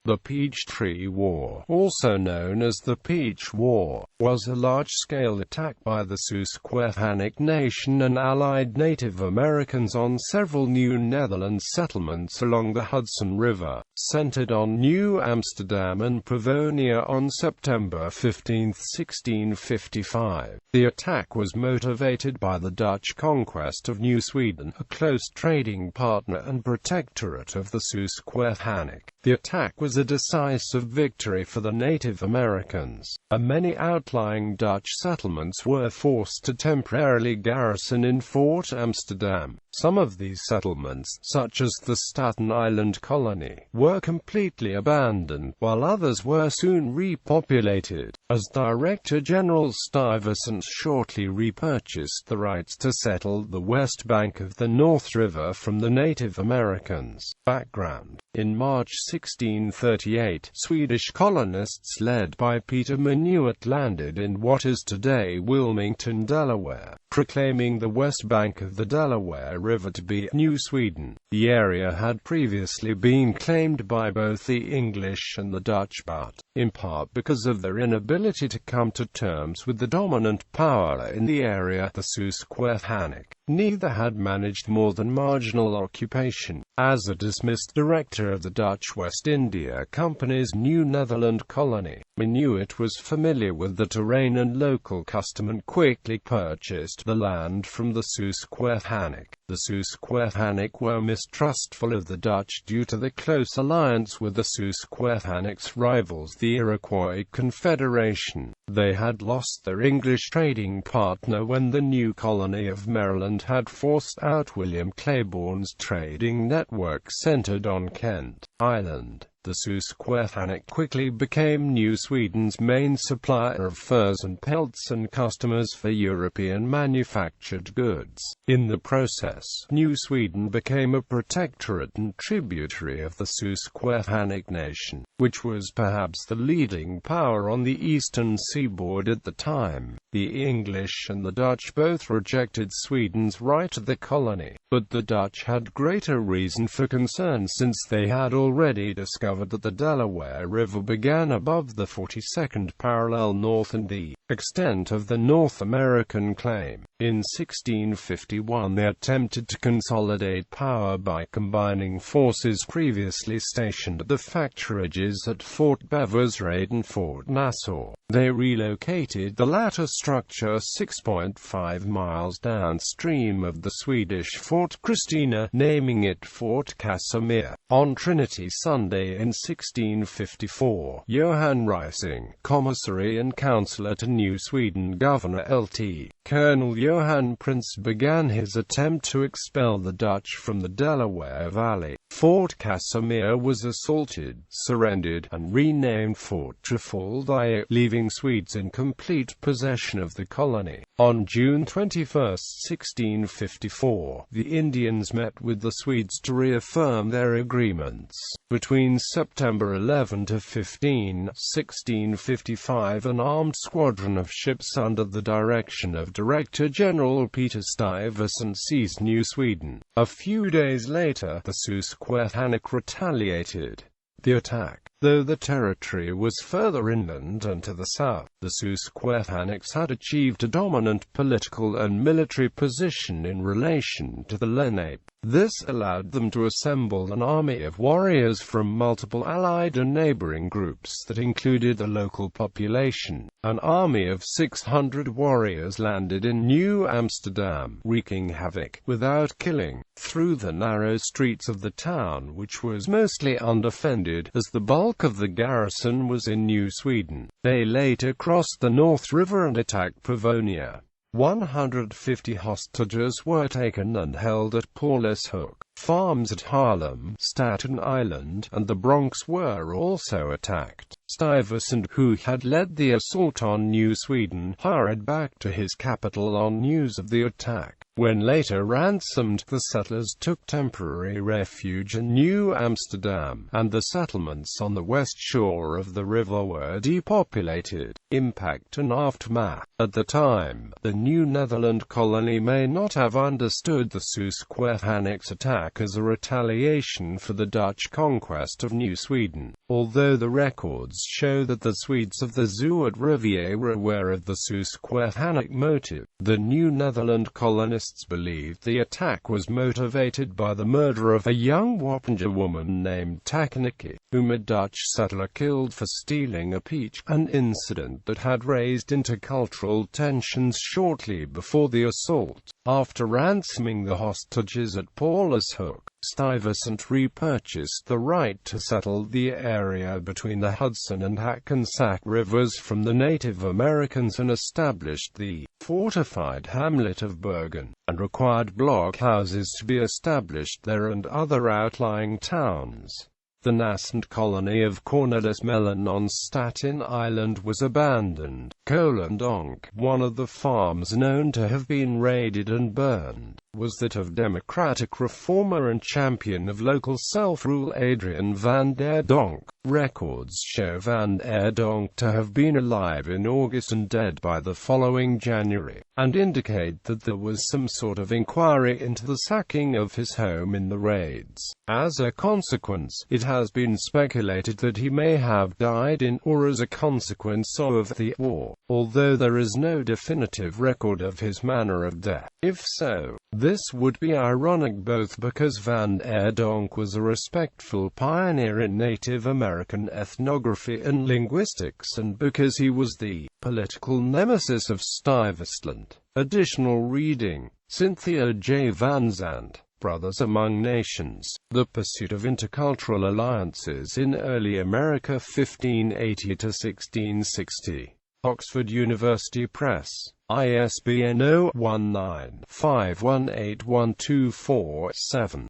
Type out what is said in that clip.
The Peachtree War, also known as the Peach War, was a large-scale attack by the Susquehannock Nation and allied Native Americans on several New Netherland settlements along the Hudson River, centered on New Amsterdam and Pavonia on September 15, 1655. The attack was motivated by the Dutch conquest of New Sweden, a close trading partner and protectorate of the Susquehannock. The attack was a decisive victory for the Native Americans, and many outlying Dutch settlements were forced to temporarily garrison in Fort Amsterdam. Some of these settlements, such as the Staten Island colony, were completely abandoned, while others were soon repopulated, as Director-General Stuyvesant shortly repurchased the rights to settle the west bank of the North River from the Native Americans. Background: in March 1638, Swedish colonists led by Peter Minuit landed in what is today Wilmington, Delaware, proclaiming the west bank of the Delaware River to be New Sweden. The area had previously been claimed by both the English and the Dutch, but, in part because of their inability to come to terms with the dominant power in the area, the Susquehannock, neither had managed more than marginal occupation. As a dismissed director of the Dutch West India Company's New Netherland colony, Minuit was familiar with the terrain and local custom and quickly purchased the land from the Susquehannock. The Susquehannock were mistrustful of the Dutch due to the close alliance with the Susquehannock's rivals, the Iroquois Confederation. They had lost their English trading partner when the new colony of Maryland had forced out William Claiborne's trading network centered on Kent Island. The Susquehannock quickly became New Sweden's main supplier of furs and pelts and customers for European manufactured goods. In the process, New Sweden became a protectorate and tributary of the Susquehannock Nation, which was perhaps the leading power on the eastern seaboard at the time. The English and the Dutch both rejected Sweden's right to the colony, but the Dutch had greater reason for concern since they had already discovered that the Delaware River began above the 42nd parallel north and the extent of the North American claim. In 1651 they attempted to consolidate power by combining forces previously stationed at the factorages at Fort Beversraed and Fort Nassau. They relocated the latter structure 6.5 miles downstream of the Swedish Fort Christina, naming it Fort Casimir. On Trinity Sunday in 1654, Johan Rising, commissary and councillor to New Sweden Governor Lt. Colonel Johan Prince, began his attempt to expel the Dutch from the Delaware Valley. Fort Casimir was assaulted, surrendered, and renamed Fort Trefaldier, leaving Swedes in complete possession of the colony. On June 21, 1654, the Indians met with the Swedes to reaffirm their agreements. Between September 11 to 15, 1655, an armed squadron of ships under the direction of Director-General Peter Stuyvesant seized New Sweden. A few days later, the Susquehannock retaliated. The attack, though the territory was further inland and to the south, the Susquehannocks had achieved a dominant political and military position in relation to the Lenape. This allowed them to assemble an army of warriors from multiple allied and neighboring groups that included the local population. An army of 600 warriors landed in New Amsterdam, wreaking havoc, without killing, through the narrow streets of the town, which was mostly undefended, as the bulk of the garrison was in New Sweden. They later crossed the North River and attacked Pavonia. 150 hostages were taken and held at Paulus Hook. Farms at Harlem, Staten Island, and the Bronx were also attacked. Stuyvesant, who had led the assault on New Sweden, hurried back to his capital on news of the attack. When later ransomed, the settlers took temporary refuge in New Amsterdam, and the settlements on the west shore of the river were depopulated. Impact and aftermath. At the time, the new Netherland colony may not have understood the Susquehannock's attack as a retaliation for the Dutch conquest of New Sweden, although the records show that the Swedes of the Zuid Rivier were aware of the Susquehannock motive. The new Netherland colonists believed the attack was motivated by the murder of a young Wappinger woman named Takeniki, whom a Dutch settler killed for stealing a peach, an incident that had raised intercultural tensions shortly before the assault. After ransoming the hostages at Paulus Hook, Stuyvesant repurchased the right to settle the area between the Hudson and Hackensack rivers from the Native Americans and established the fortified hamlet of Bergen, and required blockhouses to be established there and other outlying towns. The nascent colony of Cornelis Mellon on Staten Island was abandoned. One of the farms known to have been raided and burned was that of democratic reformer and champion of local self-rule Adrian van der Donck. Records show van der Donck to have been alive in August and dead by the following January, and indicate that there was some sort of inquiry into the sacking of his home in the raids. As a consequence, it has been speculated that he may have died in or as a consequence of the war, although there is no definitive record of his manner of death. If so, this would be ironic both because van der Donck was a respectful pioneer in Native American ethnography and linguistics, and because he was the political nemesis of Stuyvesant. Additional reading: Cynthia J. Van Zandt, Brothers Among Nations, The Pursuit of Intercultural Alliances in Early America 1580 to 1660. Oxford University Press. ISBN 0-19-518124-7.